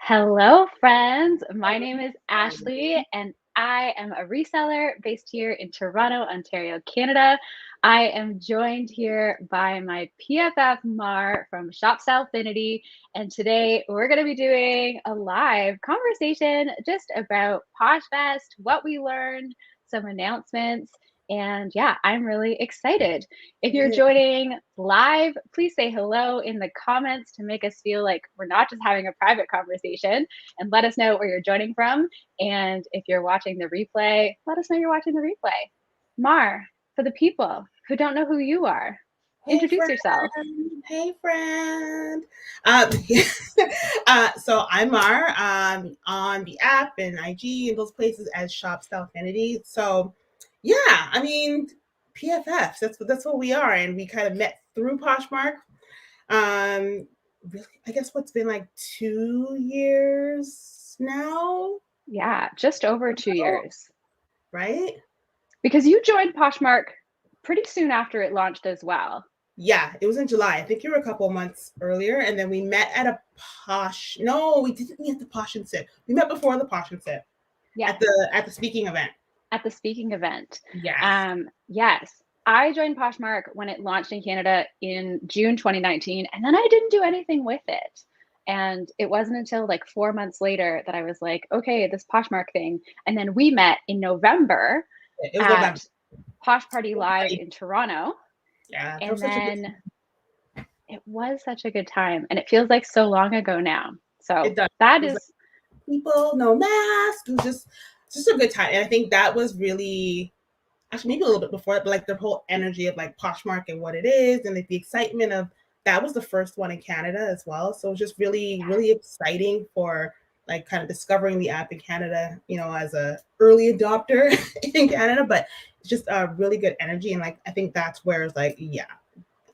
Hello, friends. My name is Ashley, and I am a reseller based here in Toronto, Ontario, Canada. I am joined here by my PFF Mar from Shopstylefinity, and today we're going to be doing a live conversation just about Poshfest, what we learned, some announcements, and yeah, I'm really excited. If you're joining live, please say hello in the comments to make us feel like we're not just having a private conversation, and let us know where you're joining from. And if you're watching the replay, let us know you're watching the replay. Mar, for the people who don't know who you are, Hey, introduce friend. yourself. Hey, friend. So I'm Mar on the app and IG and those places as Shopstylefinity. So, yeah, I mean, PFF, that's what we are. And we kind of met through Poshmark. Really, I guess what's been like 2 years now, Yeah, just over 2 years. right? Because you joined Poshmark pretty soon after it launched as well. Yeah, it was in July. I think you were a couple of months earlier, and then we met at a Posh. No, we didn't meet at the Posh and Sip. We met before the Posh and Sip Yes. at the speaking event. At the speaking event. Yes. Yes. I joined Poshmark when it launched in Canada in June 2019, and then I didn't do anything with it. And it wasn't until like 4 months later that I was like, okay, this Poshmark thing. And then we met in November It was November. at Posh Party Live in Toronto. Yeah, that And was such a good. then it was such a good time. And it feels like so long ago now. So It does. that It was is like people, no mask. It was just a good time, and I think that was really actually maybe a little bit before it, but like the whole energy of like Poshmark and what it is, and like the excitement of that was the first one in Canada as well. So it was just really exciting for like kind of discovering the app in Canada, as a early adopter in Canada. But it's just a really good energy, and like I think that's where it's like, yeah,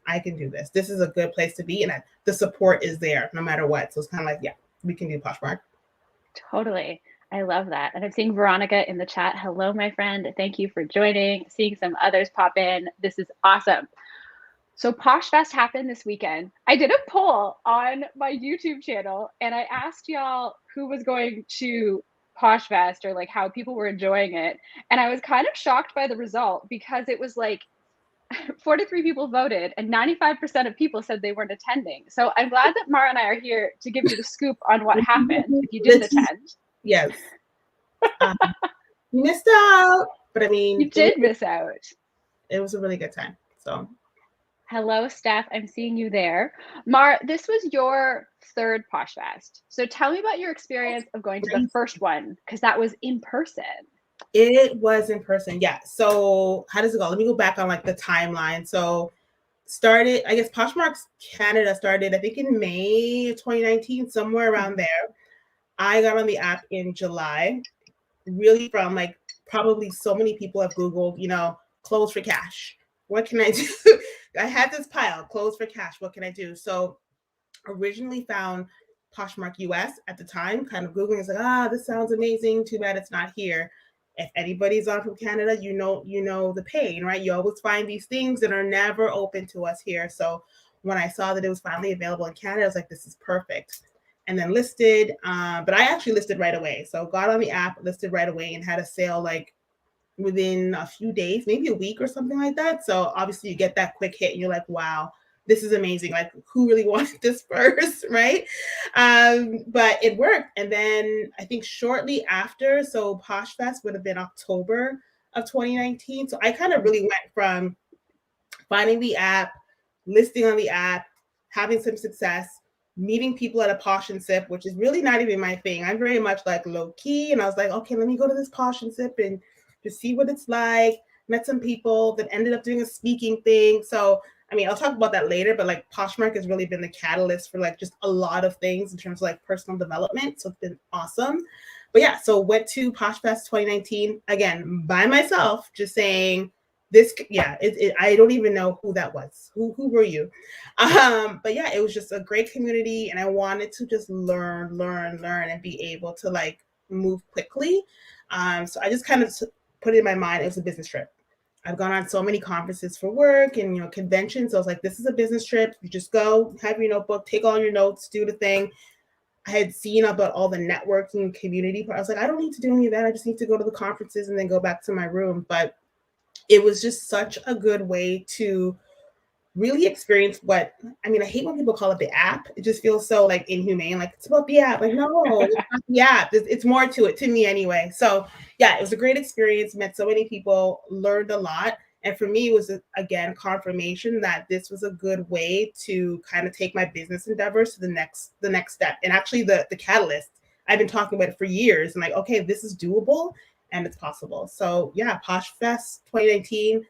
I can do this. This is a good place to be, and the support is there no matter what. So it's kind of like, yeah, we can do Poshmark. totally. I love that. And I'm seeing Veronica in the chat. Hello, my friend. Thank you for joining. Seeing some others pop in. This is awesome. So Posh Fest happened this weekend. I did a poll on my YouTube channel and I asked y'all who was going to Posh Fest or like how people were enjoying it. And I was kind of shocked by the result because it was like 43 people voted and 95% of people said they weren't attending. So I'm glad that Mara and I are here to give you the scoop on what happened if you didn't attend. Yes. You missed out, but I mean, You did miss out. It was a really good time. So, hello, Steph. I'm seeing you there. Mar, this was your third Posh Fest. So tell me about your experience of going to the first one, because that was in person. It was in person, yeah. So how does it go? Let me go back on like the timeline. So started, I guess Poshmark's Canada started, I think in May of 2019, somewhere around there. I got on the app in July, really from like probably so many people have Googled, clothes for cash. What can I do? I had this pile, clothes for cash. What can I do? So originally found Poshmark US at the time, kind of Googling, it's like, this sounds amazing. Too bad it's not here. If anybody's on from Canada, you know the pain, right? You always find these things that are never open to us here. So when I saw that it was finally available in Canada, I was like, this is perfect. And then listed, but I actually listed right away. So got on the app, listed right away, and had a sale like within a few days, maybe a week or something like that. So obviously you get that quick hit and you're like, wow, this is amazing. Like, who really wanted this first, right? But it worked. And then I think shortly after, so Posh Fest would have been October of 2019. So I kind of really went from finding the app, listing on the app, having some success, meeting people at a Posh and Sip, which is really not even my thing. I'm very much like low key. And I was like, okay, let me go to this Posh and Sip and just see what it's like. Met some people that ended up doing a speaking thing. So I mean, I'll talk about that later, but like Poshmark has really been the catalyst for like just a lot of things in terms of like personal development. So it's been awesome. But yeah, so went to Posh Fest 2019 again by myself, just saying this. Yeah, I don't even know who that was. Who were you? But yeah, it was just a great community, and I wanted to just learn, and be able to like move quickly. So I just kind of put it in my mind it was a business trip. I've gone on so many conferences for work and conventions. So I was like, this is a business trip. You just go, have your notebook, take all your notes, do the thing. I had seen about all the networking community part. I was like, I don't need to do any of that. I just need to go to the conferences and then go back to my room. But it was just such a good way to really experience what I mean. I hate when people call it the app. It just feels so like inhumane. Like it's about the app. Like no, it's not the app. It's more to it, to me anyway. So yeah, it was a great experience. Met so many people, learned a lot, and for me, it was again confirmation that this was a good way to kind of take my business endeavors to the next step. And actually, the catalyst. I've been talking about it for years. And like, okay, this is doable and it's possible. So yeah, Posh Fest 2019,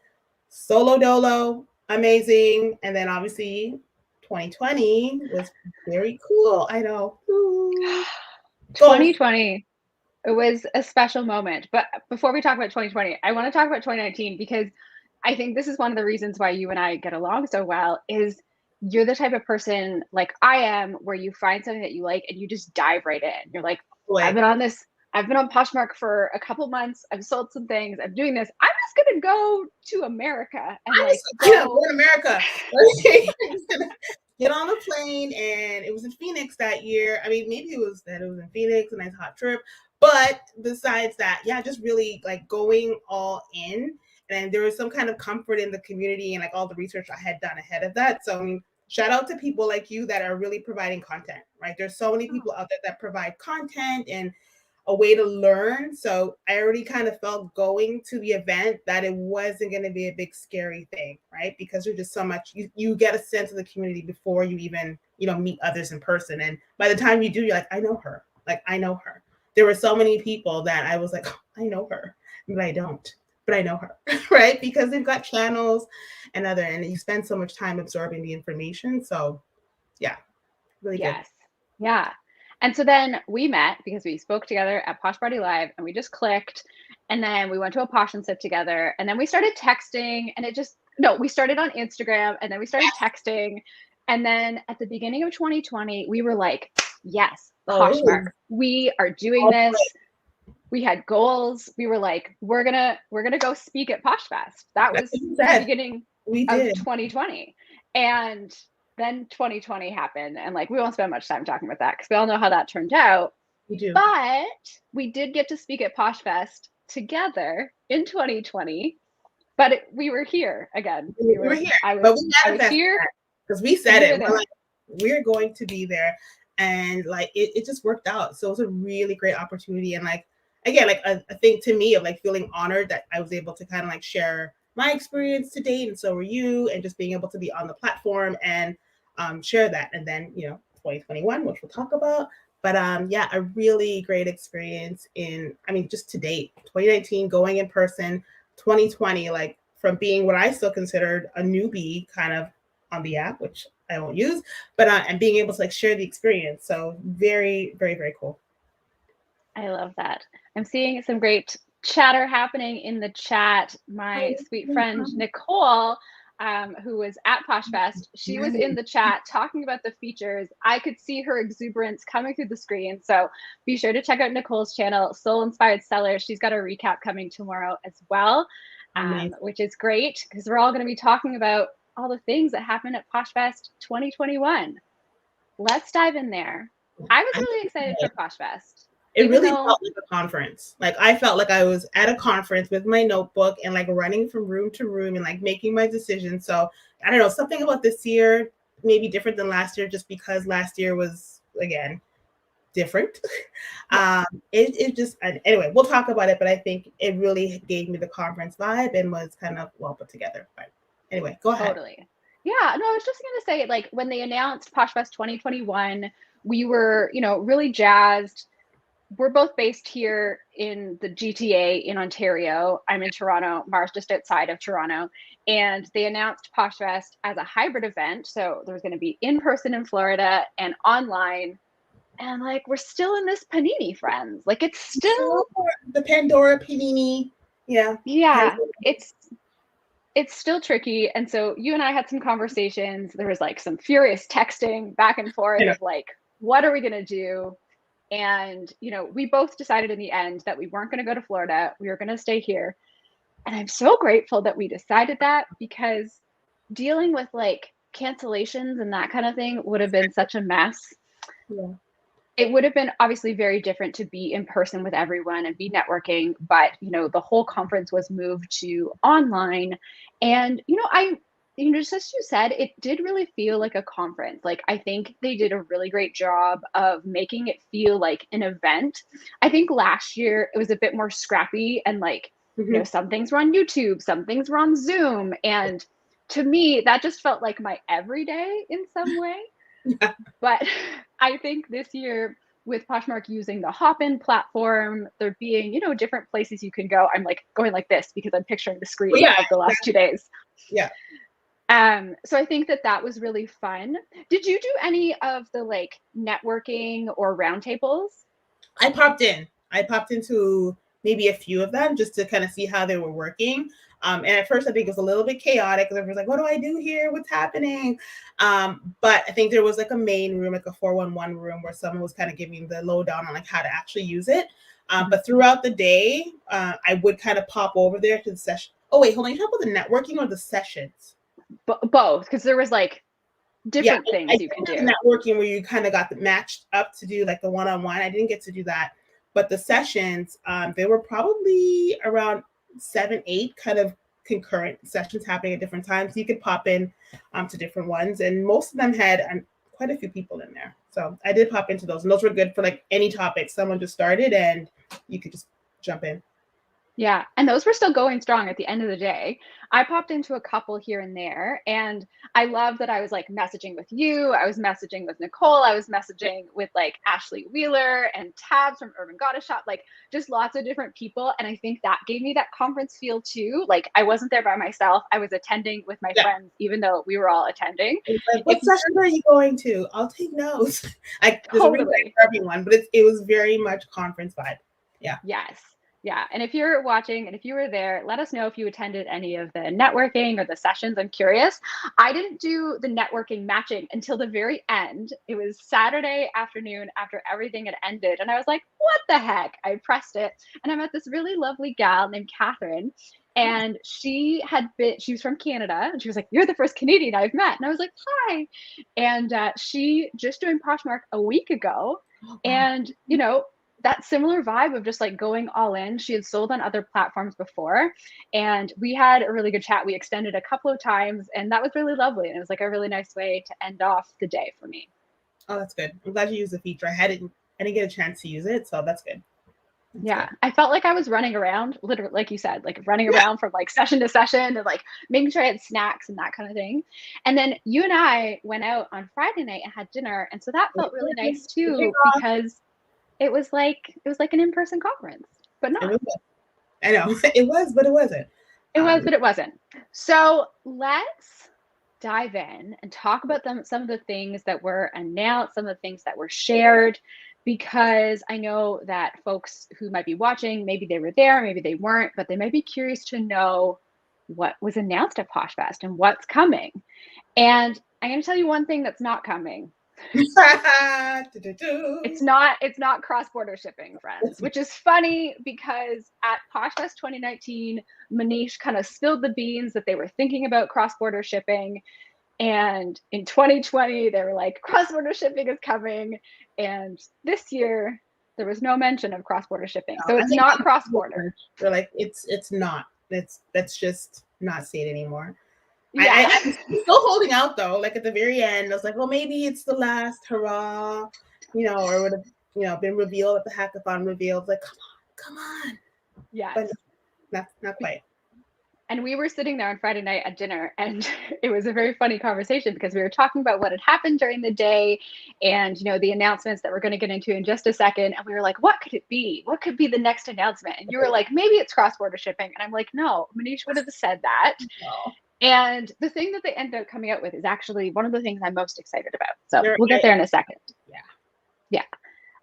solo dolo, amazing. And then obviously 2020 was very cool. I know. Ooh. 2020, it was a special moment. But before we talk about 2020, I want to talk about 2019 because I think this is one of the reasons why you and I get along so well is you're the type of person like I am where you find something that you like and you just dive right in. You're like, Like, I've been on Poshmark for a couple months. I've sold some things. I'm doing this. I'm just gonna go to America and I like was, yeah, go. born America. Get on a plane, and it was in Phoenix that year. I mean, maybe it was that it was in Phoenix, a nice hot trip. But besides that, yeah, just really like going all in. And there was some kind of comfort in the community and like all the research I had done ahead of that. So I mean, shout out to people like you that are really providing content, right? There's so many people out there that provide content and a way to learn. So I already kind of felt going to the event that it wasn't going to be a big scary thing, right? Because there's just so much you get a sense of the community before you even, meet others in person. And by the time you do, you're like, I know her. Like I know her. There were so many people that I was like, oh, I know her, but I don't. But I know her, right? Because they've got channels and you spend so much time absorbing the information. So yeah, really good. Yes. Yeah. And so then we met because we spoke together at Posh Party Live and we just clicked. And then we went to a Posh and Sip together. And then we started texting and no, we started on Instagram and then we started texting. And then at the beginning of 2020, we were like, yes, Oh, it Poshmark, was we are doing all this. right. We had goals. We were like, we're gonna go speak at Posh Fest. That That's was what you the said. beginning We of did. 2020. And then 2020 happened. And like we won't spend much time talking about that because we all know how that turned out. We do. But we did get to speak at Posh Fest together in 2020. But we were here again. We were here, I but was we I was manifested here that because we and said you were it. We're there. like, we're going to be there, and like it just worked out. So it was a really great opportunity, and like again, like a thing to me of like feeling honored that I was able to kind of like share my experience to date, and so were you, and just being able to be on the platform and share that, and then 2021, which we'll talk about. But yeah, a really great experience just to date. 2019, going in person. 2020, like from being what I still considered a newbie kind of on the app, which I won't use, but and being able to like share the experience. So very, very, very cool. I love that. I'm seeing some great chatter happening in the chat. My sweet friend Nicole, who was at Posh Fest, she was in the chat talking about the features. I could see her exuberance coming through the screen. So be sure to check out Nicole's channel, Soul Inspired Seller. She's got a recap coming tomorrow as well, which is great because we're all going to be talking about all the things that happened at Posh Fest 2021. Let's dive in there. I was really excited for Posh Fest. It really felt like a conference. Like I felt like I was at a conference with my notebook and like running from room to room and like making my decisions. So I don't know, something about this year maybe different than last year, just because last year was again different. It just anyway, we'll talk about it, but I think it really gave me the conference vibe and was kind of well put together. But anyway, go ahead. Totally. Yeah, no, I was just gonna say, like, when they announced Posh Fest 2021, we were, really jazzed. We're both based here in the GTA in Ontario. I'm in Toronto. Mar's just outside of Toronto. And they announced Posh Fest as a hybrid event. So there's going to be in person in Florida and online. And like, we're still in this panini, friends. Like, it's still the Pandora panini. Yeah. Yeah, it's still tricky. And so you and I had some conversations. There was like some furious texting back and forth of like, what are we going to do? And, we both decided in the end that we weren't going to go to Florida. We were going to stay here. And I'm so grateful that we decided that because dealing with like cancellations and that kind of thing would have been such a mess. Yeah. it would have been obviously very different to be in person with everyone and be networking, but the whole conference was moved to online. And just as you said, it did really feel like a conference. Like, I think they did a really great job of making it feel like an event. I think last year it was a bit more scrappy, and like, some things were on YouTube, some things were on Zoom, and to me that just felt like my everyday in some way. Yeah. But I think this year, with Poshmark using the hop-in platform, there being, different places you can go. I'm like going like this because I'm picturing the screen of the last 2 days. Yeah. So I think that was really fun. Did you do any of the like networking or roundtables? I popped into maybe a few of them just to kind of see how they were working. And at first, I think it was a little bit chaotic because everyone's like, what do I do here? What's happening? But I think there was like a main room, like a 411 room, where someone was kind of giving the lowdown on like how to actually use it. But throughout the day, I would kind of pop over there to the session. Oh, wait, hold on. You talk about the networking or the sessions? Both, because there was like different things you can do. Networking where you kind of got matched up to do like the one-on-one. I didn't get to do that. But the sessions, they were probably around 7, 8 kind of concurrent sessions happening at different times. You could pop in to different ones, and most of them had quite a few people in there. So I did pop into those, and those were good for like any topic. Someone just started, and you could just jump in. Yeah, and those were still going strong at the end of the day. I popped into a couple here and there, and I love that I was like messaging with you. I was messaging with Nicole. I was messaging with like Ashley Wheeler and Tabs from Urban Goddess Shop, like just lots of different people. And I think that gave me that conference feel too. Like, I wasn't there by myself. I was attending with my friends, even though we were all attending. Like, what session are you going to? I'll take notes. There's a reason for everyone, but it was very much conference vibe. Yeah. Yes. Yeah. And if you're watching and if you were there, let us know if you attended any of the networking or the sessions. I'm curious. I didn't do the networking matching until the very end. It was Saturday afternoon after everything had ended. And I was like, what the heck? I pressed it. And I met this really lovely gal named Catherine. And she was from Canada. And she was like, you're the first Canadian I've met. And I was like, hi. And she just joined Poshmark a week ago. And, that similar vibe of just like going all in. She had sold on other platforms before, and we had a really good chat. We extended a couple of times, and that was really lovely. And it was like a really nice way to end off the day for me. Oh, that's good. I'm glad you used the feature. I didn't get a chance to use it, so that's good. Yeah, I felt like I was running around, literally, like you said, like running around from like session to session and like making sure I had snacks and that kind of thing. And then you and I went out on Friday night and had dinner, and so that felt really nice too, because it was like an in-person conference, but not. I know it was, but it wasn't. It was, but it wasn't. So let's dive in and talk about some of the things that were announced, some of the things that were shared, because I know that folks who might be watching, maybe they were there, maybe they weren't, but they might be curious to know what was announced at Posh Fest and what's coming. And I'm going to tell you one thing that's not coming. It's not cross-border shipping, friends, which is funny because at Posh Fest 2019, Manish kind of spilled the beans that they were thinking about cross-border shipping. And in 2020, they were like, cross-border shipping is coming. And this year, there was no mention of cross-border shipping. So it's not cross-border. They're like, it's not. Let's just not say it anymore. Yeah. I'm still holding out though. Like at the very end, I was like, well, maybe it's the last hurrah, or would have, been revealed at the hackathon revealed. Like, come on. Yeah. But not quite. And we were sitting there on Friday night at dinner, and it was a very funny conversation because we were talking about what had happened during the day and, the announcements that we're going to get into in just a second. And we were like, what could it be? What could be the next announcement? And you were like, maybe it's cross-border shipping. And I'm like, no, Manish would have said that. No. And the thing that they ended up coming out with is actually one of the things I'm most excited about. So we'll get there in a second. Yeah.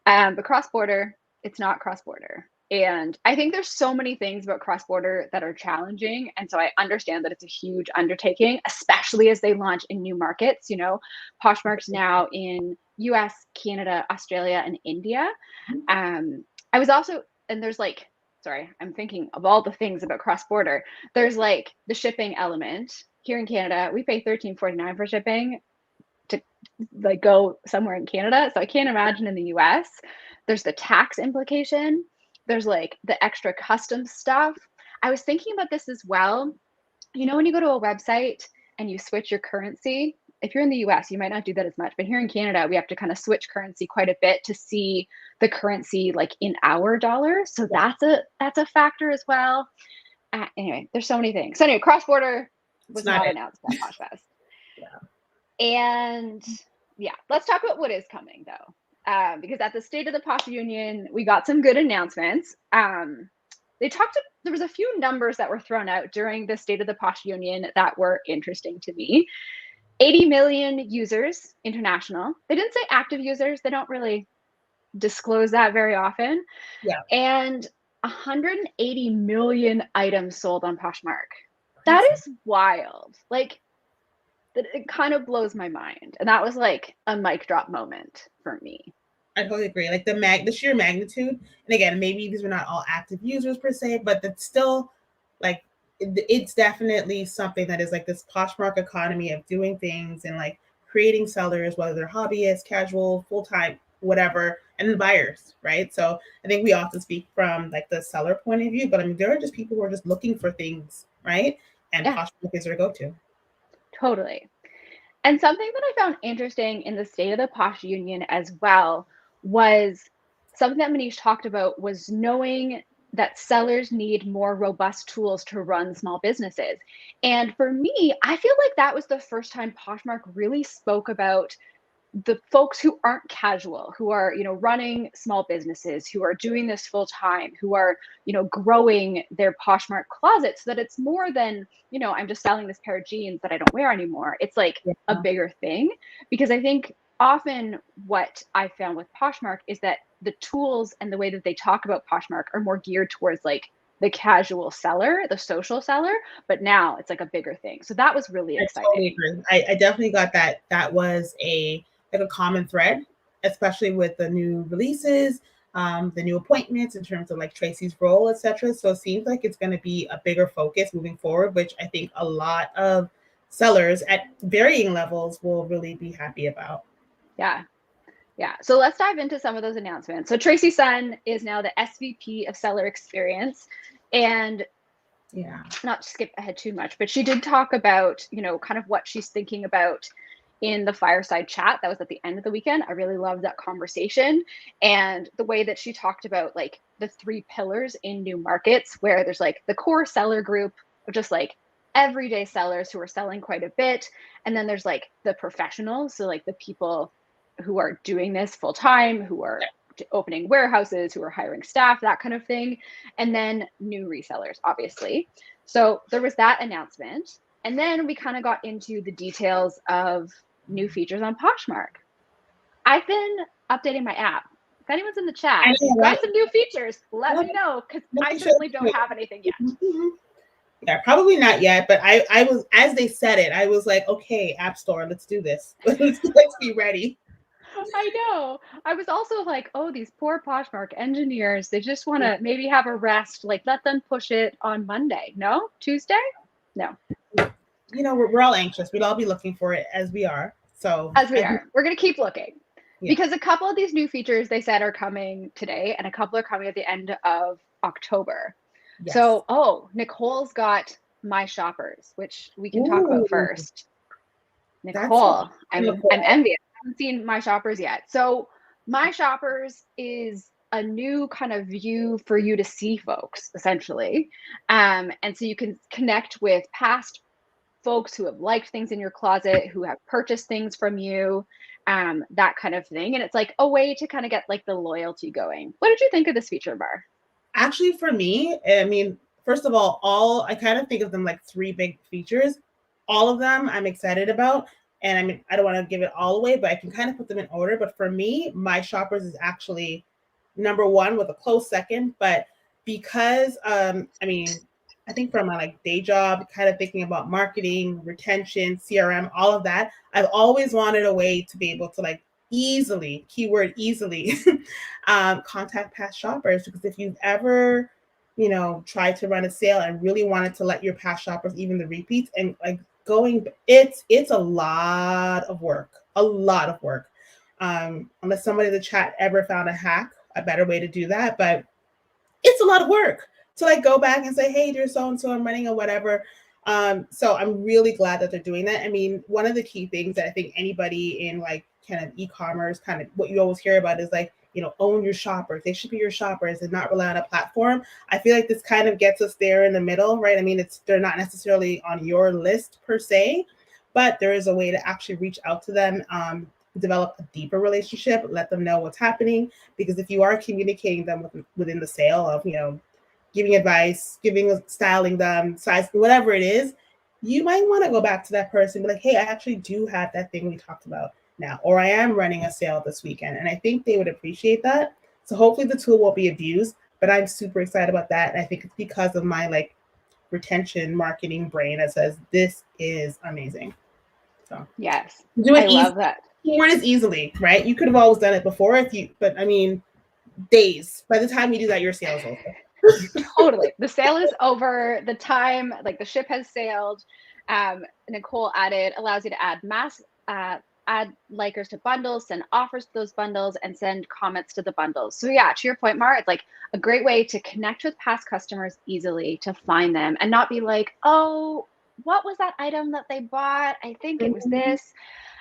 But cross-border, it's not cross-border. And I think there's so many things about cross-border that are challenging. And so I understand that it's a huge undertaking, especially as they launch in new markets. Poshmark's now in US, Canada, Australia, and India. I was also, and there's like, sorry, I'm thinking of all the things about cross-border. There's like the shipping element. Here in Canada, we pay $13.49 for shipping. to like go somewhere in Canada. So I can't imagine in the US. There's the tax implication. There's like the extra custom stuff. I was thinking about this as well. You know, when you go to a website and you switch your currency, if you're in the US, you might not do that as much, but here in Canada, we have to kind of switch currency quite a bit to see the currency like in our dollars. So that's a factor as well. Anyway, there's so many things. So anyway, cross-border was not announced at Poshfest. Yeah. And yeah, let's talk about what is coming though. Because at the State of the Posh Union, we got some good announcements. There was a few numbers that were thrown out during the State of the Posh Union that were interesting to me. 80 million users international. They didn't say active users. They don't really disclose that very often. Yeah. And 180 million items sold on Poshmark. That is wild. Like, it kind of blows my mind. And that was like a mic drop moment for me. I totally agree. Like the sheer magnitude, and again, maybe these were not all active users per se, but it's still like it's definitely something that is like this Poshmark economy of doing things and like creating sellers, whether they're hobbyists, casual, full-time, whatever, and then buyers, right? So I think we often speak from like the seller point of view, but I mean, there are just people who are just looking for things, right? And yeah. Poshmark is their go-to. Totally. And something that I found interesting in the State of the Posh Union as well was something that Manish talked about was knowing that sellers need more robust tools to run small businesses. And for me, I feel like that was the first time Poshmark really spoke about the folks who aren't casual, who are, you know, running small businesses, who are doing this full time, who are, you know, growing their Poshmark closet so that it's more than, you know, I'm just selling this pair of jeans that I don't wear anymore. It's like a bigger thing, because I think often what I found with Poshmark is that the tools and the way that they talk about Poshmark are more geared towards like the casual seller, the social seller, but now it's like a bigger thing. So that was really exciting. I totally agree. I definitely got that. That was a common thread, especially with the new releases, the new appointments in terms of like Tracy's role, etc. So it seems like it's going to be a bigger focus moving forward, which I think a lot of sellers at varying levels will really be happy about. Yeah. Yeah. So let's dive into some of those announcements. So Tracy Sun is now the SVP of Seller Experience. And not to skip ahead too much, but she did talk about, you know, kind of what she's thinking about in the fireside chat that was at the end of the weekend. I really loved that conversation and the way that she talked about like the 3 pillars in new markets, where there's like the core seller group of just like everyday sellers who are selling quite a bit. And then there's like the professionals. So like the people who are doing this full time, who are opening warehouses, who are hiring staff, that kind of thing. And then new resellers, obviously. So there was that announcement. And then we kind of got into the details of new features on Poshmark. I've been updating my app. If anyone's in the chat, got some new features, let me know, because I certainly don't have anything yet. Yeah, probably not yet, but I was, as they said it, I was like, okay, App Store, let's do this. Let's be ready. I know. I was also like, oh, these poor Poshmark engineers, they just want to maybe have a rest. Like, let them push it on Monday. No? Tuesday? No. You know, we're all anxious. We'd all be looking for it, as we are. So as we are. We're going to keep looking. Yeah. Because a couple of these new features they said are coming today, and a couple are coming at the end of October. Yes. So, Nicole's got My Shoppers, which we can talk about first. Nicole, I'm envious. I haven't seen My Shoppers yet. So My Shoppers is a new kind of view for you to see folks, essentially. And so you can connect with past folks who have liked things in your closet, who have purchased things from you, that kind of thing. And it's like a way to kind of get like the loyalty going. What did you think of this feature, Mar? Actually, for me, I mean, first of all I kind of think of them like 3 big features. All of them I'm excited about. And I mean, I don't want to give it all away, but I can kind of put them in order. But for me, My Shoppers is actually number 1 with a close second. But because, I mean, I think from my like day job, kind of thinking about marketing, retention, CRM, all of that, I've always wanted a way to be able to like easily, keyword easily, contact past shoppers. Because if you've ever, you know, tried to run a sale and really wanted to let your past shoppers, even the repeats, and like it's a lot of work, a lot of work. Unless somebody in the chat ever found a better way to do that, but it's a lot of work to like go back and say, hey, dear so and so, I'm running or whatever. So I'm really glad that they're doing that. I mean, one of the key things that I think anybody in like kind of e-commerce, kind of what you always hear about is like, own your shoppers. They should be your shoppers and not rely on a platform. I feel like this kind of gets us there in the middle, right? I mean, they're not necessarily on your list per se, but there is a way to actually reach out to them, develop a deeper relationship, let them know what's happening. Because if you are communicating them within the sale of, giving advice, styling them, size, whatever it is, you might want to go back to that person and be like, hey, I actually do have that thing we talked about now, or I am running a sale this weekend. And I think they would appreciate that. So hopefully the tool won't be abused, but I'm super excited about that. And I think it's because of my like retention marketing brain that says this is amazing. So yes, do it I love that. Keyword is easily, right? You could have always done it before but I mean, days. By the time you do that, your sales over. Totally. The sale is over. The time, like the ship has sailed. Nicole added, allows you to add add likers to bundles, send offers to those bundles, and send comments to the bundles. So yeah, to your point, Mar, it's like a great way to connect with past customers easily, to find them and not be like, oh, what was that item that they bought? I think it was this.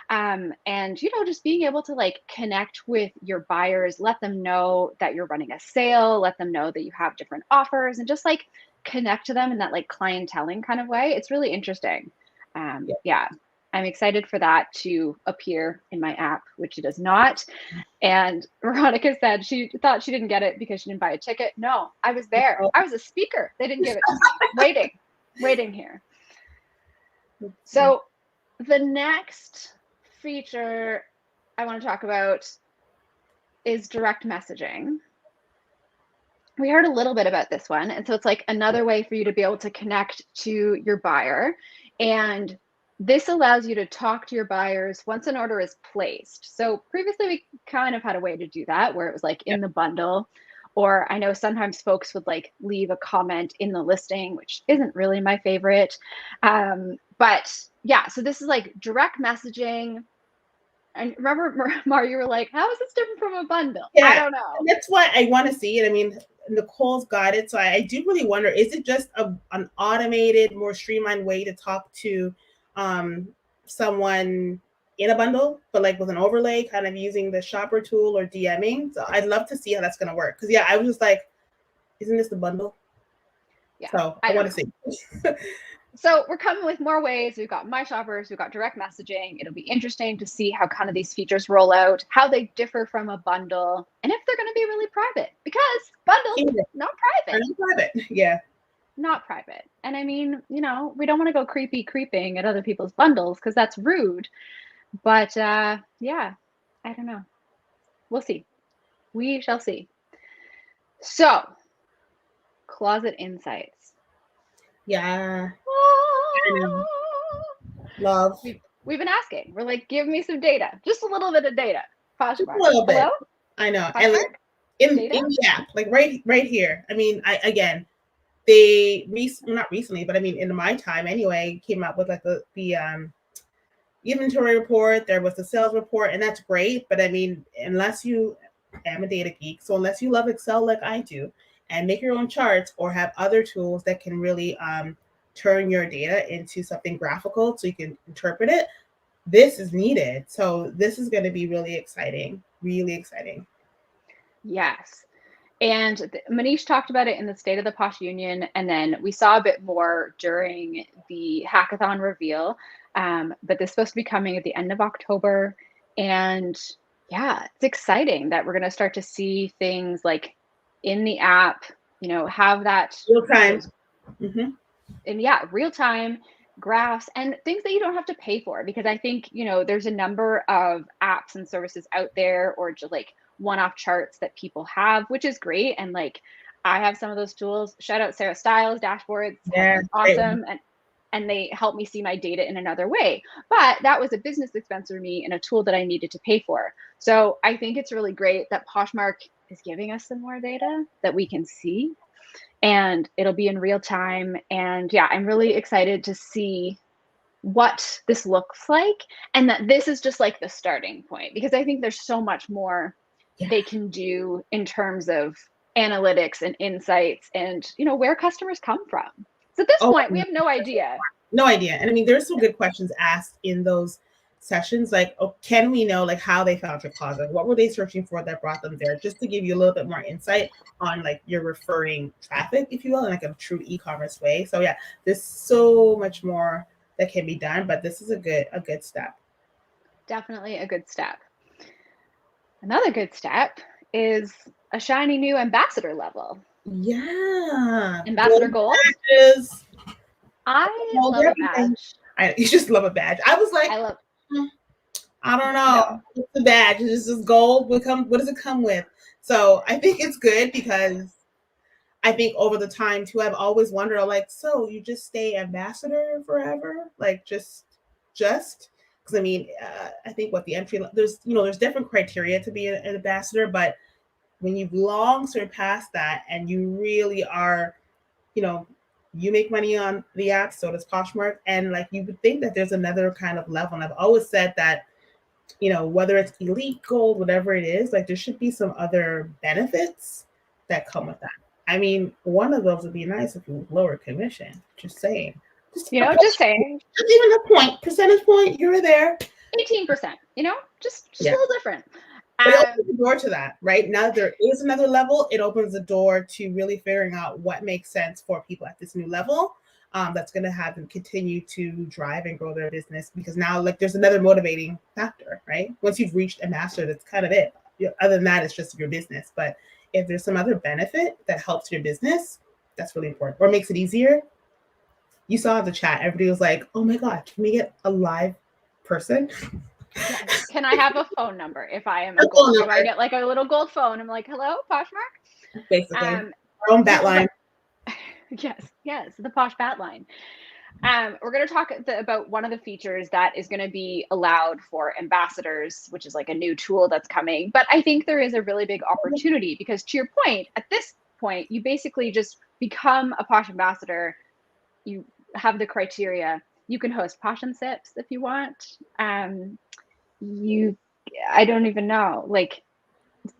And just being able to like connect with your buyers, let them know that you're running a sale, let them know that you have different offers, and just like connect to them in that like clienteling kind of way. It's really interesting. Yeah, I'm excited for that to appear in my app, which it does not. And Veronica said she thought she didn't get it because she didn't buy a ticket. No, I was there. I was a speaker. They didn't give it to me. Waiting here. So the next feature I want to talk about is direct messaging. We heard a little bit about this one. And so it's like another way for you to be able to connect to your buyer. And this allows you to talk to your buyers once an order is placed. So previously we kind of had a way to do that where it was like in the bundle, or I know sometimes folks would like leave a comment in the listing, which isn't really my favorite. But yeah, so this is like direct messaging. And remember, Mar, you were like, how is this different from a bundle? Yeah, I don't know. That's why I want to see it. I mean, Nicole's got it. So I do really wonder, is it just an automated, more streamlined way to talk to someone in a bundle, but like with an overlay, kind of using the shopper tool or DMing? So I'd love to see how that's going to work. Because yeah, I was just like, isn't this the bundle? Yeah, so I want to see. So we're coming with more ways. We've got My Shoppers, we've got direct messaging. It'll be interesting to see how kind of these features roll out, how they differ from a bundle, and if they're going to be really private, because bundles, not private. Not private. Yeah. Not private. And I mean, we don't want to go creeping at other people's bundles because that's rude. But yeah, I don't know. We'll see. We shall see. So, closet insights. Yeah. Love. We've been asking. We're like, give me some data, just a little bit of data. Poshmark. A little bit. Hello? I know. Poshmark? And like, in the app, like right here. I mean, they not recently, but I mean, in my time anyway, came out with like the inventory report. There was the sales report, and that's great. But I mean, unless you am a data geek, so unless you love Excel like I do, and make your own charts or have other tools that can really turn your data into something graphical so you can interpret it, this is needed. So this is going to be really exciting. Really exciting. Yes. And Manish talked about it in the State of the Posh Union, and then we saw a bit more during the hackathon reveal. But this is supposed to be coming at the end of October. And yeah, it's exciting that we're going to start to see things like in the app, have that real time. And yeah, real time graphs and things that you don't have to pay for, because I think, there's a number of apps and services out there, or just like one-off charts that people have, which is great. And like, I have some of those tools. Shout out Sarah Styles dashboards. Yeah, awesome. And they help me see my data in another way. But that was a business expense for me and a tool that I needed to pay for. So I think it's really great that Poshmark is giving us some more data that we can see, and it'll be in real time. And yeah, I'm really excited to see what this looks like, and that this is just like the starting point, because I think there's so much more they can do in terms of analytics and insights and, you know, where customers come from. So at this point, we have no idea. No idea. And I mean, there's some good questions asked in those sessions, like, oh, can we know like how they found your closet? What were they searching for that brought them there? Just to give you a little bit more insight on like your referring traffic, if you will, in like a true e-commerce way. So yeah, there's so much more that can be done, but this is a good step. Definitely a good step. Another good step is a shiny new ambassador level. Yeah. Ambassador gold. Badges. I love a badge. You just love a badge. I was like, I don't know. No. It's a badge. It's just gold. What does it come with? So I think it's good, because I think over the time too, I've always wondered, like, so you just stay ambassador forever? Like just because I mean, I think what the entry, there's different criteria to be an ambassador, but when you've long surpassed that and you really are, you make money on the app, so does Poshmark, and like you would think that there's another kind of level. And I've always said that, whether it's elite gold, whatever it is, like there should be some other benefits that come with that. I mean, one of those would be nice if you lower commission. Just saying. Just saying. Just even a percentage point, you're there. 18%, just a little different. But it opens the door to that, right? Now there is another level. It opens the door to really figuring out what makes sense for people at this new level. That's going to have them continue to drive and grow their business, because now like there's another motivating factor, right? Once you've reached a master, that's kind of it. Other than that, it's just your business. But if there's some other benefit that helps your business, that's really important, or makes it easier. You saw the chat. Everybody was like, oh my God, can we get a live person? Yes. Can I have a phone number if I am a gold? Do I get like a little gold phone? I'm like, hello, Poshmark? Basically, our own bat line. Yes, the Posh bat line. We're going to talk about one of the features that is going to be allowed for ambassadors, which is like a new tool that's coming. But I think there is a really big opportunity, because to your point, at this point, you basically just become a Posh ambassador. You have the criteria. You can host Posh and Sips if you want. I don't even know. Like,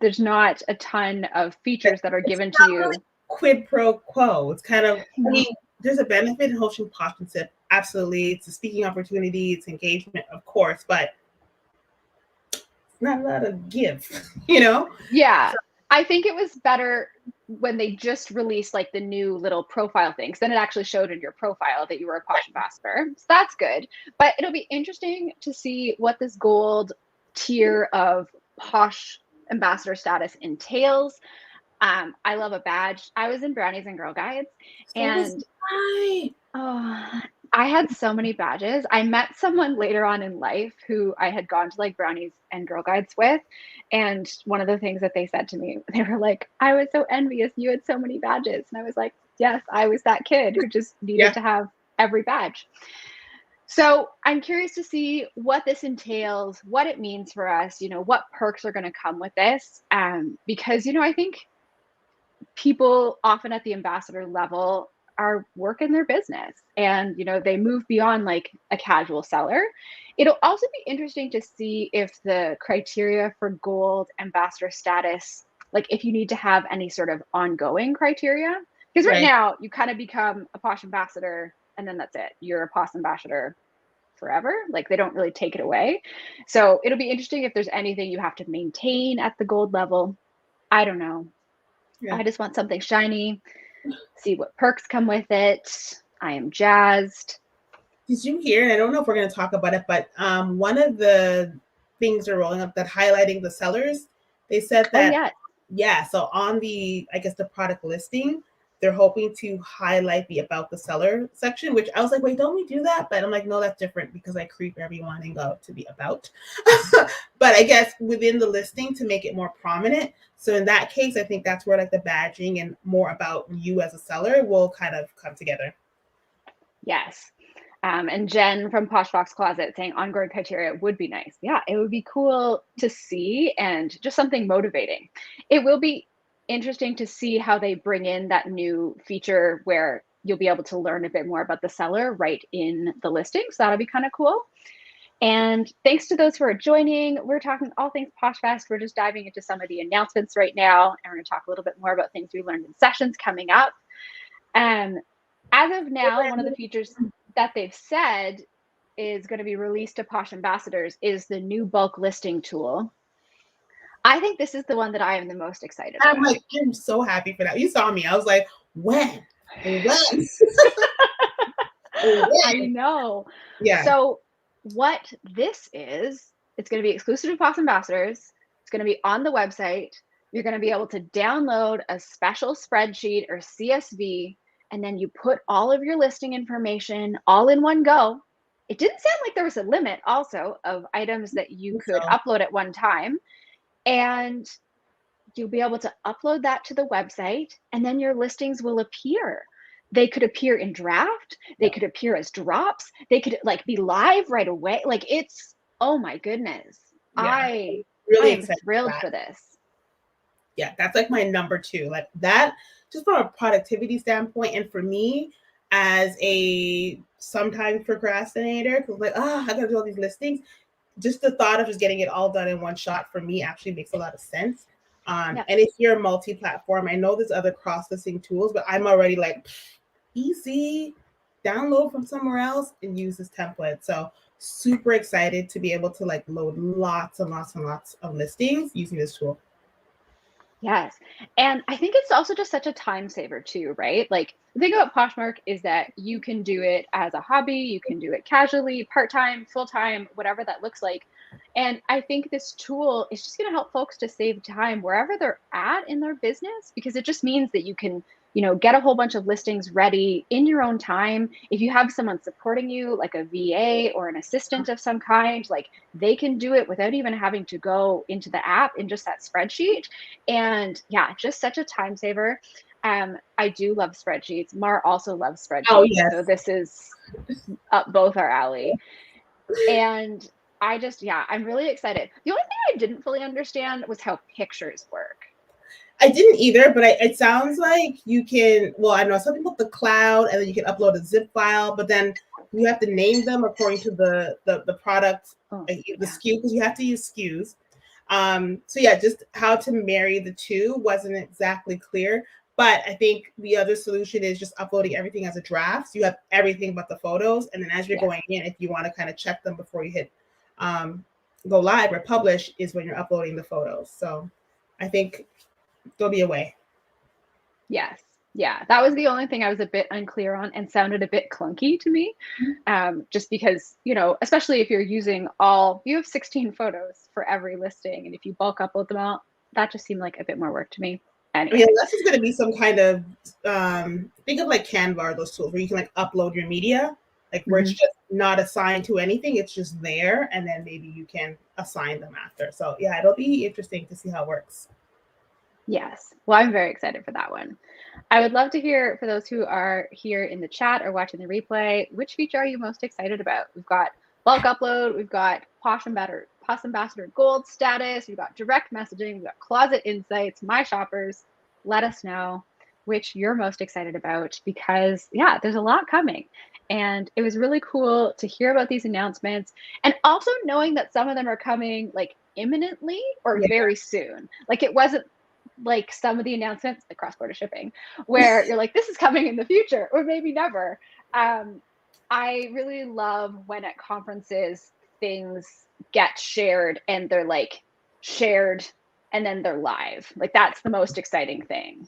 there's not a ton of features that are given to you. Really quid pro quo. It's kind of, I mean, there's a benefit in hosting Posh and Sip. Absolutely. It's a speaking opportunity. It's engagement, of course, but it's not a lot of give, Yeah. So, I think it was better when they just released like the new little profile things. Then it actually showed in your profile that you were a Posh ambassador. So that's good. But it'll be interesting to see what this gold tier of Posh ambassador status entails. I love a badge. I was in Brownies and Girl Guides, and I had so many badges. I met someone later on in life who I had gone to like Brownies and Girl Guides with, and one of the things that they said to me, they were like, I was so envious you had so many badges. And I was like, yes, I was that kid who just needed to have every badge. So I'm curious to see what this entails, what it means for us, what perks are going to come with this. Because, I think people often at the ambassador level are working their business, and they move beyond like a casual seller. It'll also be interesting to see if the criteria for gold ambassador status, like if you need to have any sort of ongoing criteria, because right now you kind of become a Posh ambassador and then that's it. You're a Posh ambassador forever. Like they don't really take it away. So it'll be interesting if there's anything you have to maintain at the gold level. I don't know. I just want something shiny, see what perks come with it. I am jazzed. Did you hear, and I don't know if we're going to talk about it, but one of the things they're rolling up that highlighting the sellers, they said that, so on the, I guess the product listing, they're hoping to highlight the about the seller section, which I was like, wait, don't we do that? But I'm like, no, that's different, because I creep everyone and go to the about. But I guess within the listing to make it more prominent. So in that case, I think that's where like the badging and more about you as a seller will kind of come together. Yes. And Jen from Poshbox Closet saying ongoing criteria would be nice. Yeah, it would be cool to see, and just something motivating. It will be interesting to see how they bring in that new feature where you'll be able to learn a bit more about the seller right in the listing. So that'll be kind of cool. And thanks to those who are joining. We're talking all things Posh Fest. We're just diving into some of the announcements right now. And we're going to talk a little bit more about things we learned in sessions coming up. As of now, one of the features that they've said is going to be released to Posh ambassadors is the new bulk listing tool. I think this is the one that I am the most excited about. I'm like, I'm so happy for that. You saw me. I was like, when? I know. Yeah. So what this is, it's going to be exclusive to Posh ambassadors. It's going to be on the website. You're going to be able to download a special spreadsheet or CSV, and then you put all of your listing information all in one go. It didn't sound like there was a limit also of items that you could upload at one time. And you'll be able to upload that to the website, and then your listings will appear. They could appear in draft. They could appear as drops. They could like be live right away. Like it's, oh my goodness. Yeah, I am thrilled for this. Yeah, that's like my number 2. Like that, just from a productivity standpoint, and for me as a sometimes procrastinator, because like, I gotta do all these listings. Just the thought of just getting it all done in one shot for me actually makes a lot of sense. And if you're multi-platform, I know there's other cross-listing tools, but I'm already like, easy, download from somewhere else and use this template. So super excited to be able to like load lots and lots and lots of listings using this tool. Yes. And I think it's also just such a time saver too, right? Like the thing about Poshmark is that you can do it as a hobby, you can do it casually, part-time, full-time, whatever that looks like. And I think this tool is just going to help folks to save time wherever they're at in their business, because it just means that you can, get a whole bunch of listings ready in your own time. If you have someone supporting you, like a VA or an assistant of some kind, like they can do it without even having to go into the app in just that spreadsheet. And yeah, just such a time saver. I do love spreadsheets. Mar also loves spreadsheets. Oh, yes. So this is up both our alley. And I'm really excited. The only thing I didn't fully understand was how pictures work. I didn't either, but it sounds like you can, well, I know something about the cloud, and then you can upload a zip file, but then you have to name them according to the product, the SKU, because you have to use SKUs. So yeah, just how to marry the two wasn't exactly clear, but I think the other solution is just uploading everything as a draft. So you have everything but the photos, and then as you're going in, if you want to kind of check them before you hit go live or publish, is when you're uploading the photos. So I think there'll be a way. Yes. Yeah, that was the only thing I was a bit unclear on and sounded a bit clunky to me. Just because, especially if you're using you have 16 photos for every listing. And if you bulk upload them all, that just seemed like a bit more work to me. Anyway. I mean, unless it's going to be some kind of, think of like Canva or those tools where you can like upload your media, like where it's just not assigned to anything. It's just there. And then maybe you can assign them after. So yeah, it'll be interesting to see how it works. Yes. Well, I'm very excited for that one. I would love to hear, for those who are here in the chat or watching the replay, which feature are you most excited about? We've got bulk upload, we've got Posh Ambassador Gold status, we've got direct messaging, we've got closet insights, my shoppers. Let us know which you're most excited about, because yeah, there's a lot coming. And it was really cool to hear about these announcements, and also knowing that some of them are coming like imminently or very soon. Like it wasn't like some of the announcements, like cross-border shipping, where you're like, this is coming in the future, or maybe never. I really love when at conferences things get shared and they're like shared and then they're live. Like that's the most exciting thing.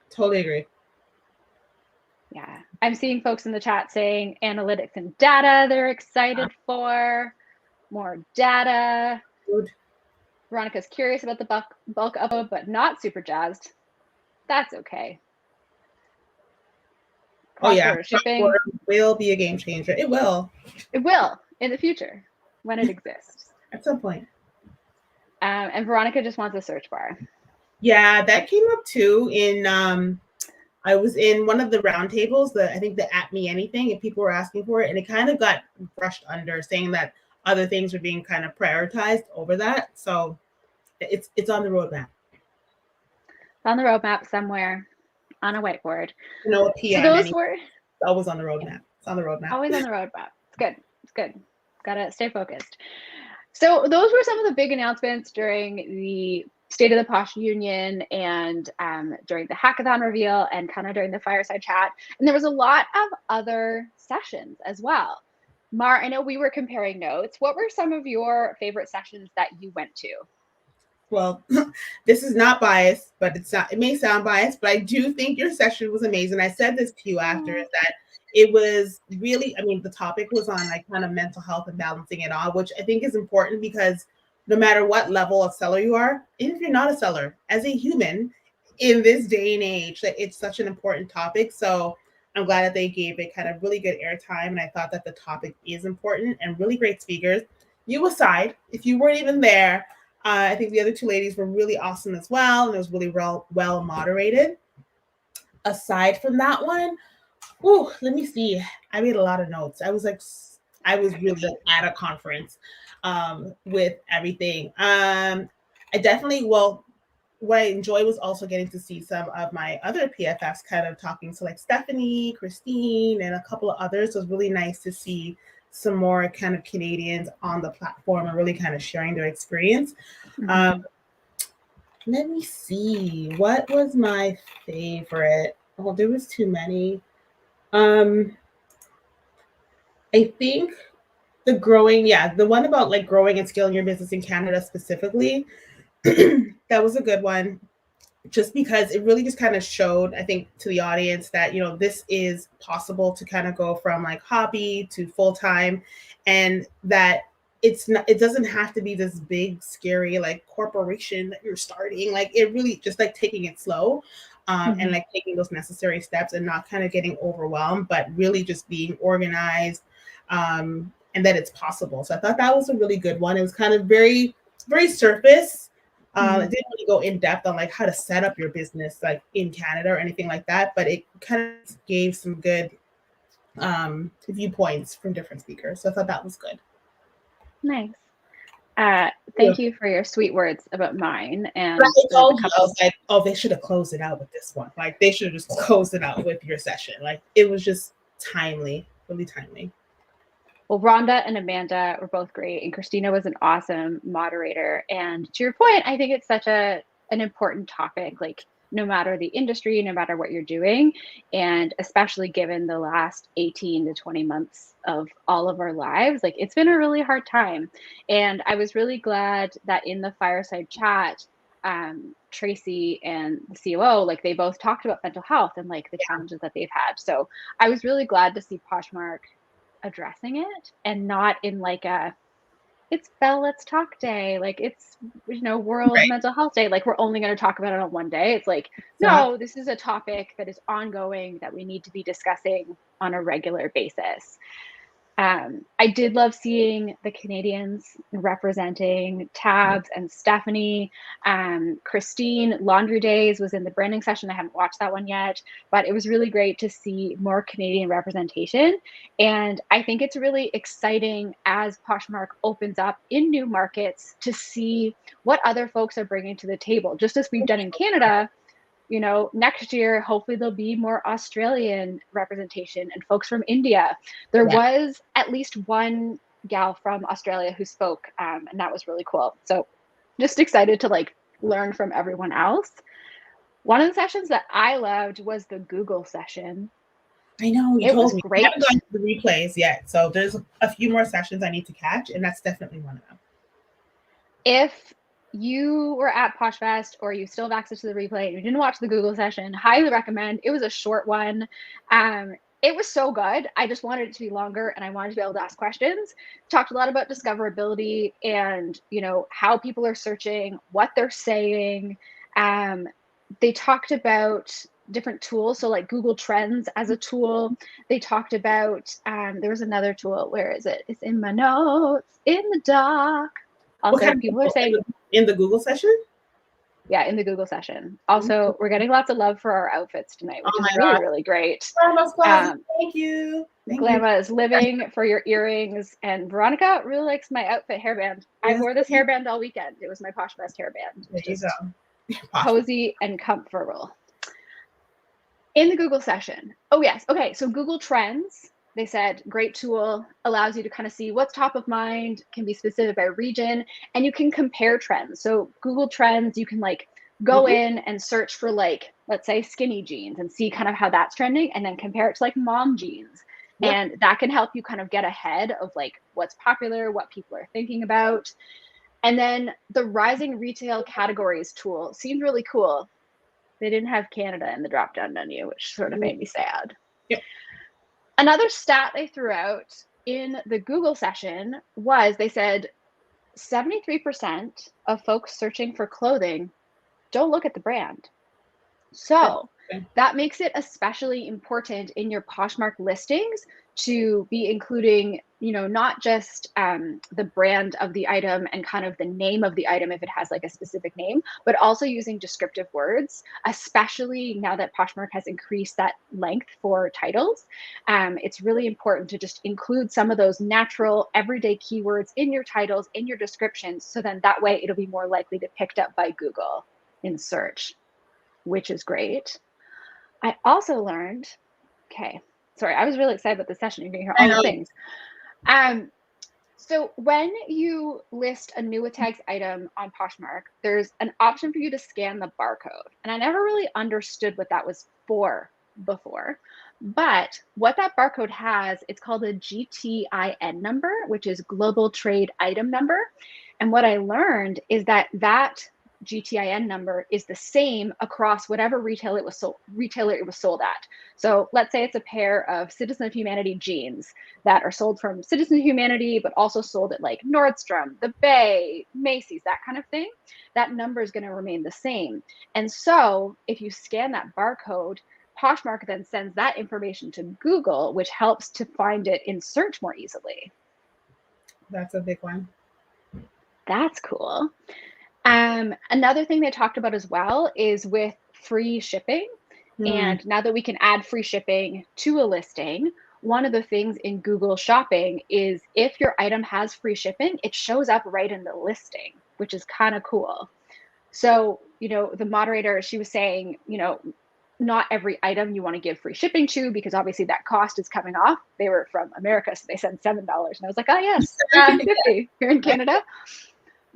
Totally agree. Yeah. I'm seeing folks in the chat saying analytics and data they're excited for. More data. Good. Veronica's curious about the bulk upload, but not super jazzed. That's okay. Cross-border shipping will be a game changer. It will. It will in the future when it exists. At some point. And Veronica just wants a search bar. Yeah, that came up too in I was in one of the roundtables, I think the At Me Anything, and people were asking for it, and it kind of got brushed under, saying that other things were being kind of prioritized over that. So it's on the roadmap. It's on the roadmap somewhere. on a whiteboard. You know, a So PM, those and were it's always on the roadmap. It's on the roadmap. always on the roadmap. It's good. It's good. Gotta stay focused. So those were some of the big announcements during the State of the Posh Union and during the hackathon reveal and kind of during the fireside chat. And there was a lot of other sessions as well. Mar, I know we were comparing notes. What were some of your favorite sessions that you went to? Well, this is not biased, but it may sound biased, but I do think your session was amazing. I said this to you after, is that it was really, I mean, the topic was on like kind of mental health and balancing it all, which I think is important because no matter what level of seller you are, even if you're not a seller, as a human in this day and age, that it's such an important topic. So I'm glad that they gave it kind of really good airtime. And I thought that the topic is important and really great speakers. You aside, if you weren't even there, I think the other two ladies were really awesome as well, and it was really well moderated. Aside from that one, let me see. I made a lot of notes. I was really like at a conference with everything. I definitely, what I enjoyed was also getting to see some of my other PFFs kind of talking to like Stephanie, Christine, and a couple of others. So it was really nice to see some more kind of Canadians on the platform and really kind of sharing their experience. Mm-hmm. Let me see. What was my favorite? Oh, there was too many. I think the one about like growing and scaling your business in Canada specifically, that was a good one. Just because it really just kind of showed, I think, to the audience that, you know, this is possible to kind of go from like hobby to full-time, and that it doesn't have to be this big, scary like corporation that you're starting. Like it really just like taking it slow, and like taking those necessary steps and not kind of getting overwhelmed, but really just being organized, and that it's possible. So I thought that was a really good one. It was kind of very, very surface. It didn't really go in depth on like how to set up your business like in Canada or anything like that, but it kind of gave some good viewpoints from different speakers. So I thought that was good. Nice. Thank you for your sweet words about mine. And I told you, I was couple... like, oh, they should have closed it out with this one. Like they should have just closed it out with your session. Like it was just timely, really timely. Well, Rhonda and Amanda were both great, and Christina was an awesome moderator. And to your point, I think it's such an important topic, like no matter the industry, no matter what you're doing, and especially given the last 18 to 20 months of all of our lives, like it's been a really hard time. And I was really glad that in the fireside chat, Tracy and the COO, like they both talked about mental health and like the challenges that they've had. So I was really glad to see Poshmark addressing it, and not in like it's Bell Let's Talk Day, like it's, you know, World Mental Health Day, like we're only going to talk about it on one day. It's like, no, this is a topic that is ongoing that we need to be discussing on a regular basis. I did love seeing the Canadians representing Tabs and Stephanie. Christine Laundry Days was in the branding session. I haven't watched that one yet, but it was really great to see more Canadian representation. And I think it's really exciting as Poshmark opens up in new markets to see what other folks are bringing to the table. Just as we've done in Canada, you know, next year, hopefully there'll be more Australian representation and folks from India. There was at least one gal from Australia who spoke, and that was really cool. So just excited to like learn from everyone else. One of the sessions that I loved was the Google session. I know, it was great. I haven't gone to the replays yet, so there's a few more sessions I need to catch, and that's definitely one of them. If you were at Posh Fest or you still have access to the replay and you didn't watch the Google session, highly recommend. It was a short one. It was so good. I just wanted it to be longer, and I wanted to be able to ask questions. Talked a lot about discoverability and, you know, how people are searching, what they're saying. They talked about different tools. So like Google Trends as a tool. They talked about, there was another tool. Where is it? It's in my notes, in the doc. Also, people are saying in the Google session? Yeah, in the Google session. Also, we're getting lots of love for our outfits tonight, which is really, really great. Thank you. Glamma is living for your earrings, and Veronica really likes my outfit hairband. I wore this hairband all weekend. It was my Posh Fest hairband. There you go. Cozy and comfortable. In the Google session. Oh, yes. Okay. So Google Trends, they said, great tool, allows you to kind of see what's top of mind, can be specific by region, and you can compare trends. So Google Trends, you can like go in and search for like, let's say skinny jeans and see kind of how that's trending, and then compare it to like mom jeans. Yep. And that can help you kind of get ahead of like what's popular, what people are thinking about. And then the rising retail categories tool seemed really cool. They didn't have Canada in the drop-down menu, which sort of made me sad. Yep. Another stat they threw out in the Google session was they said 73% of folks searching for clothing don't look at the brand. So that makes it especially important in your Poshmark listings to be including, you know, not just the brand of the item and kind of the name of the item if it has like a specific name, but also using descriptive words, especially now that Poshmark has increased that length for titles. It's really important to just include some of those natural everyday keywords in your titles, in your descriptions, so then that way it'll be more likely to be picked up by Google in search, which is great. I also learned, okay, sorry, I was really excited about this session. You're going to hear all the things. So when you list a new tags item on Poshmark, there's an option for you to scan the barcode. And I never really understood what that was for before. But what that barcode has, it's called a GTIN number, which is Global Trade Item Number. And what I learned is that that GTIN number is the same across whatever retailer it was sold at. So let's say it's a pair of Citizen of Humanity jeans that are sold from Citizen of Humanity, but also sold at like Nordstrom, The Bay, Macy's, that kind of thing. That number is going to remain the same. And so if you scan that barcode, Poshmark then sends that information to Google, which helps to find it in search more easily. That's a big one. That's cool. Another thing they talked about as well is with free shipping. And now that we can add free shipping to a listing, one of the things in Google Shopping is if your item has free shipping, it shows up right in the listing, which is kind of cool. So, you know, the moderator, she was saying, you know, not every item you want to give free shipping to, because obviously that cost is coming off. They were from America, so they said $7. And I was like, oh, yes, $50 here in Canada.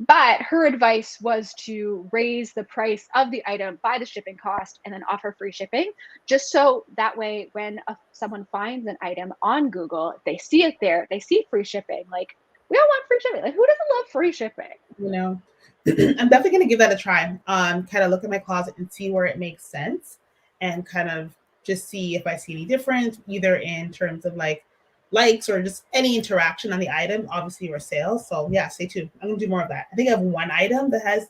But her advice was to raise the price of the item by the shipping cost and then offer free shipping, just so that way when someone finds an item on Google, if they see it there, they see free shipping. Like, we all want free shipping. Like, who doesn't love free shipping? You know, I'm definitely going to give that a try. Kind of look at my closet and see where it makes sense, and kind of just see if I see any difference, either in terms of like likes or just any interaction on the item, obviously, or sales. So yeah, stay tuned. I'm gonna do more of that. I think I have one item that has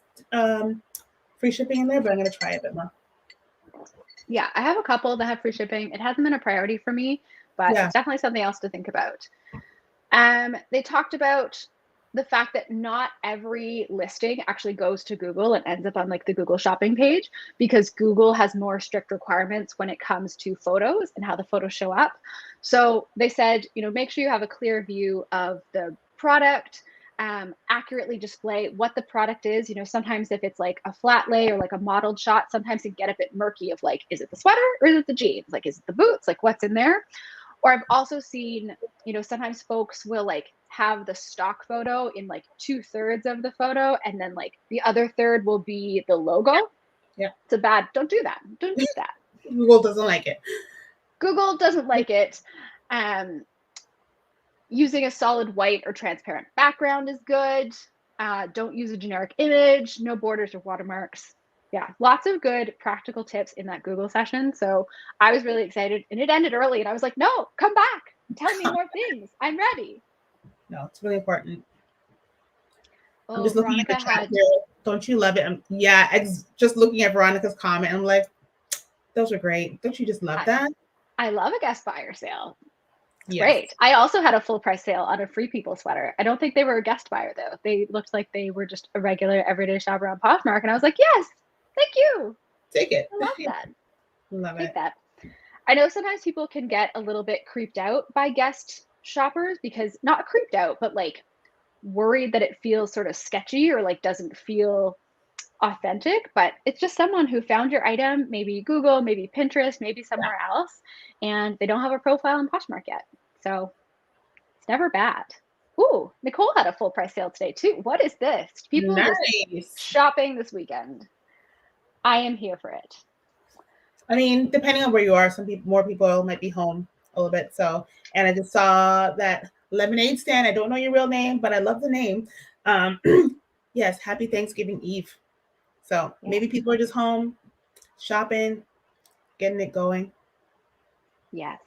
free shipping in there, but I'm gonna try a bit more. Yeah, I have a couple that have free shipping. It hasn't been a priority for me, but it's definitely something else to think about. They talked about the fact that not every listing actually goes to Google and ends up on like the Google shopping page, because Google has more strict requirements when it comes to photos and how the photos show up. So they said, you know, make sure you have a clear view of the product, accurately display what the product is. You know, sometimes if it's like a flat lay or like a modeled shot, sometimes it get a bit murky of like, is it the sweater or is it the jeans? Like, is it the boots? Like, what's in there? Or I've also seen, you know, sometimes folks will like have the stock photo in like 2/3 of the photo, and then like the other third will be the logo. Yeah. It's a bad, don't do that. Don't do that. Google doesn't like it. Google doesn't like it. Using a solid white or transparent background is good. Don't use a generic image, no borders or watermarks. Yeah, lots of good practical tips in that Google session. So I was really excited, and it ended early, and I was like, no, come back. Tell me more things. I'm ready. No, it's really important. Oh, I'm just looking Veronica at the chat here. Don't you love it? Just looking at Veronica's comment. I'm like, those are great. Don't you just love that? I love a guest buyer sale. Yes. Great. I also had a full price sale on a Free People sweater. I don't think they were a guest buyer though. They looked like they were just a regular everyday shopper on Poshmark, and I was like, yes, thank you. Take it. I love that. Love Take it. that. I know sometimes people can get a little bit creeped out by guest shoppers, because not creeped out, but like worried that it feels sort of sketchy or like doesn't feel authentic, but it's just someone who found your item, maybe Google, maybe Pinterest, maybe somewhere else, and they don't have a profile on Poshmark yet. So it's never bad. Ooh, Nicole had a full price sale today too. What is this? People just Nice. shopping this weekend. I am here for it. I mean, depending on where you are, more people might be home a little bit. So, and I just saw that lemonade stand. I don't know your real name, but I love the name. Yes, happy Thanksgiving Eve. So maybe people are just home shopping, getting it going. Yes.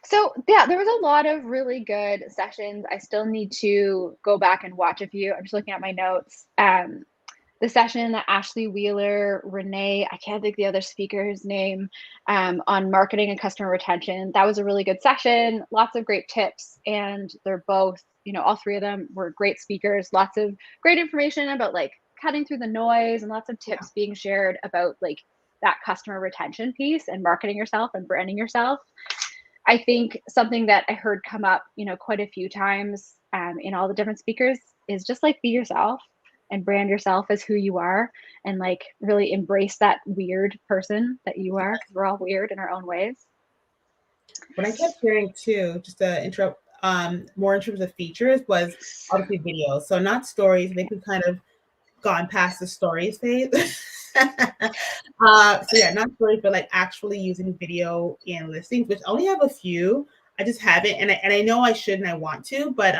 So yeah, there was a lot of really good sessions. I still need to go back and watch a few. I'm just looking at my notes. The session that Ashley Wheeler, Renee, I can't think the other speaker's name, on marketing and customer retention. That was a really good session. Lots of great tips, and they're both, all three of them were great speakers. Lots of great information about like cutting through the noise, and lots of tips being shared about like that customer retention piece and marketing yourself and branding yourself. I think something that I heard come up, quite a few times in all the different speakers is just like be yourself and brand yourself as who you are, and like really embrace that weird person that you are, because we're all weird in our own ways. What I kept hearing too, just to interrupt, more in terms of features, was obviously videos. So not stories. They could kind of gone past the stories phase. So yeah, not stories, but like actually using video in listings, which I only have a few. I just haven't, and I know I should and I want to, but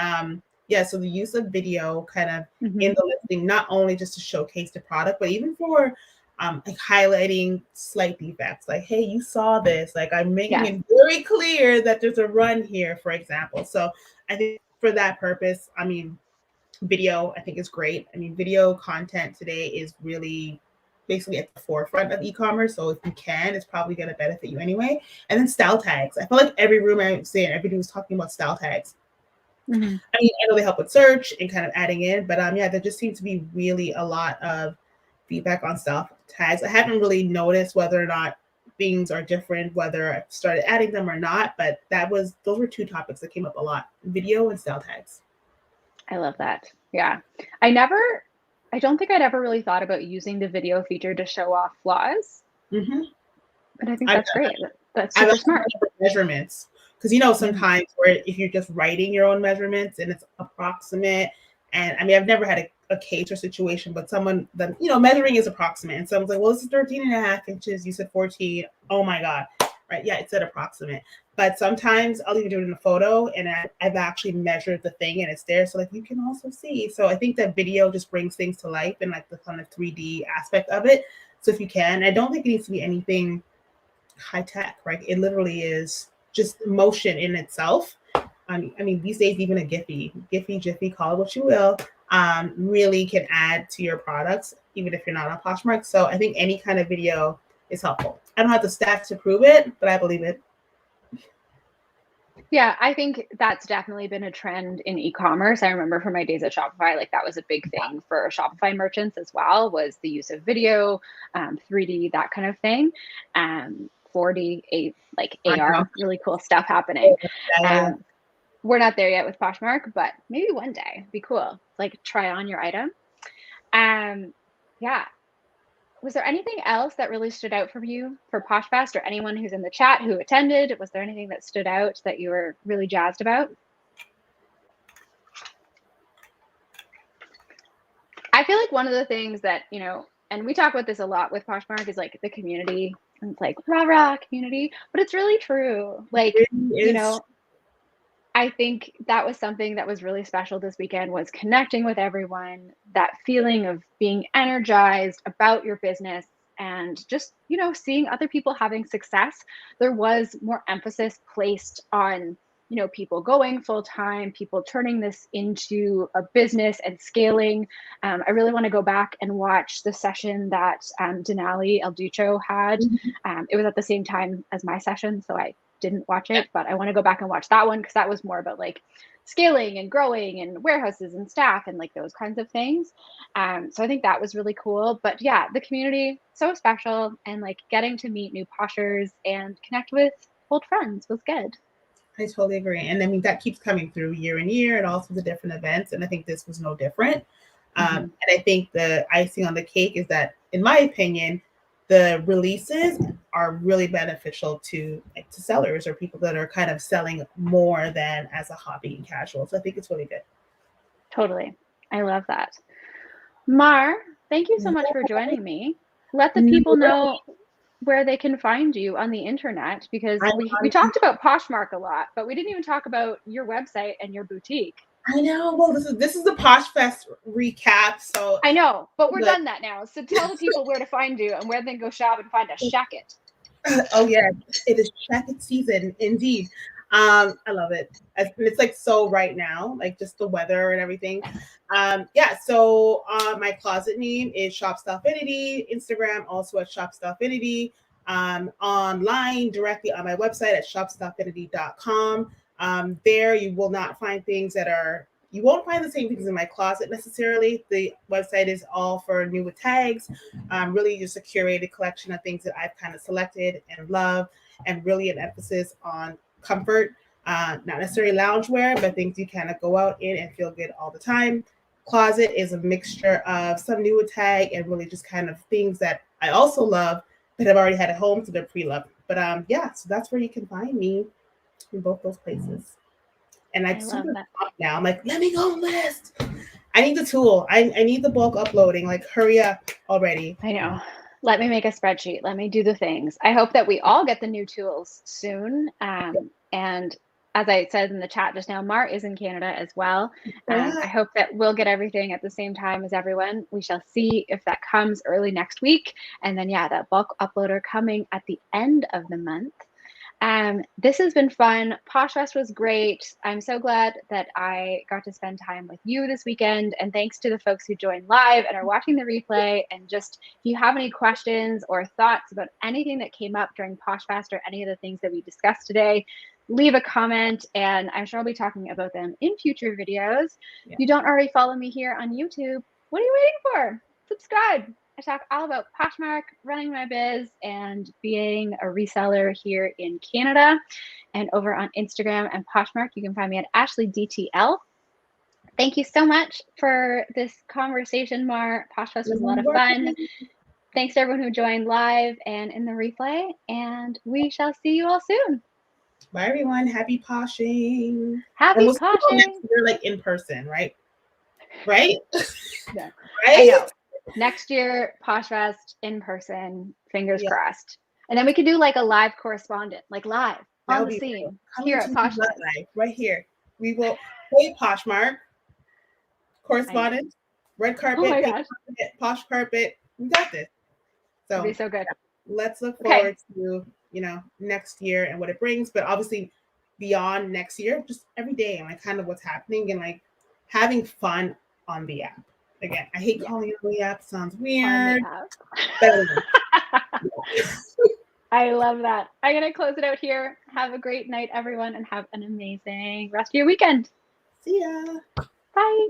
yeah. So the use of video kind of in the listing, not only just to showcase the product, but even for like highlighting slight defects, like, hey, you saw this. Like I'm making it very clear that there's a run here, for example. So I think for that purpose, I mean, video I think is great. I mean, video content today is really basically at the forefront of e-commerce. So if you can, it's probably going to benefit you anyway. And then style tags. I feel like every room I was in, everybody was talking about style tags. I mean, I know they help with search and kind of adding in, but yeah, there just seems to be really a lot of feedback on style tags. I haven't really noticed whether or not things are different, whether I've started adding them or not, but those were two topics that came up a lot: video and style tags. I love that. Yeah. I don't think I'd ever really thought about using the video feature to show off flaws. But I think that's great. That's super smart. Measurements. Because sometimes where if you're just writing your own measurements and it's approximate, and I mean, I've never had a case or situation, but someone then measuring is approximate, and someone's like, well, this is 13.5 inches, you said 14. Oh my God. Right. Yeah, it said approximate. But sometimes I'll even do it in a photo and I've actually measured the thing and it's there. So like you can also see. So I think that video just brings things to life and like the kind of 3D aspect of it. So if you can, I don't think it needs to be anything high tech, right? It literally is just motion in itself. I mean, these days, even a Jiffy, call it what you will, really can add to your products, even if you're not on Poshmark. So I think any kind of video is helpful. I don't have the stats to prove it, but I believe it. Yeah, I think that's definitely been a trend in e-commerce. I remember from my days at Shopify, like that was a big thing for Shopify merchants as well, was the use of video, 3D, that kind of thing. 4D, like AR, really cool stuff happening. We're not there yet with Poshmark, but maybe one day. Be cool. Like try on your item. Yeah. Was there anything else that really stood out for you for Poshfest, or anyone who's in the chat who attended? Was there anything that stood out that you were really jazzed about? I feel like one of the things that, and we talk about this a lot with Poshmark, is like the community. And it's like rah community, but it's really true. Like, I think that was something that was really special this weekend, was connecting with everyone, that feeling of being energized about your business, and just, seeing other people having success. There was more emphasis placed on, people going full time, people turning this into a business and scaling. I really want to go back and watch the session that Denali El Ducho had. It was at the same time as my session, so I didn't watch it, but I want to go back and watch that one, because that was more about like scaling and growing and warehouses and staff and like those kinds of things. So I think that was really cool. But yeah, the community, so special, and like getting to meet new poshers and connect with old friends was good. I totally agree. And I mean, that keeps coming through year and year and also the different events. And I think this was no different. And I think the icing on the cake is that, in my opinion, the releases are really beneficial to sellers or people that are kind of selling more than as a hobby and casual. So I think it's really good. Totally. I love that. Mar, thank you so much for joining me. Let the people know where they can find you on the internet, because we talked about Poshmark a lot, but we didn't even talk about your website and your boutique. I know. Well, this is the Posh Fest recap. So I know, but we're done that now. So tell the people where to find you and where they can go shop and find a shacket. Oh yeah, it is shacket season indeed. I love it. It's like so right now, like just the weather and everything. Yeah. So my closet name is Shopstylefinity. Instagram also at Shopstylefinity. Online directly on my website at shopstylefinity.com. There you will not find things that are. You won't find the same things in my closet necessarily. The website is all for new with tags. Really just a curated collection of things that I've kind of selected and love, and really an emphasis on comfort, not necessarily loungewear, but things you kind of go out in and feel good all the time. Closet is a mixture of some new with tag and really just kind of things that I also love that I've already had at home, so they're pre-loved. But yeah, so that's where you can find me in both those places. And I love that. Now I'm like, let me go list. I need the tool. I need the bulk uploading. Like, hurry up already. I know. Let me make a spreadsheet. Let me do the things. I hope that we all get the new tools soon. And as I said in the chat just now, Mar is in Canada as well. I hope that we'll get everything at the same time as everyone. We shall see if that comes early next week. And then, yeah, that bulk uploader coming at the end of the month. This has been fun. Poshfest was great. I'm so glad that I got to spend time with you this weekend. And thanks to the folks who joined live and are watching the replay. And just if you have any questions or thoughts about anything that came up during Poshfest or any of the things that we discussed today, leave a comment, and I'm sure I'll be talking about them in future videos. Yeah. If you don't already follow me here on YouTube, what are you waiting for? Subscribe. I talk all about Poshmark, running my biz, and being a reseller here in Canada. And over on Instagram and Poshmark, you can find me at AshleyDTL. Thank you so much for this conversation, Mar. Poshfest was a lot of fun. Thanks to everyone who joined live and in the replay, and we shall see you all soon. Bye, everyone. Happy poshing. Happy poshing. You're like in person, right? Right? Yeah. Right? I know. Next year, Poshfest in person, fingers crossed. And then we could do like a live correspondent, like live on the scene here at Poshfest. Right here. We will play Poshmark, correspondent, red carpet, oh my gosh. Posh carpet. We got this. So it'll be so good. Let's look forward to, next year and what it brings. But obviously beyond next year, just every day and like kind of what's happening and like having fun on the app. Again, I hate calling it on the app. Sounds weird. I love that. I'm going to close it out here. Have a great night, everyone, and have an amazing rest of your weekend. See ya. Bye.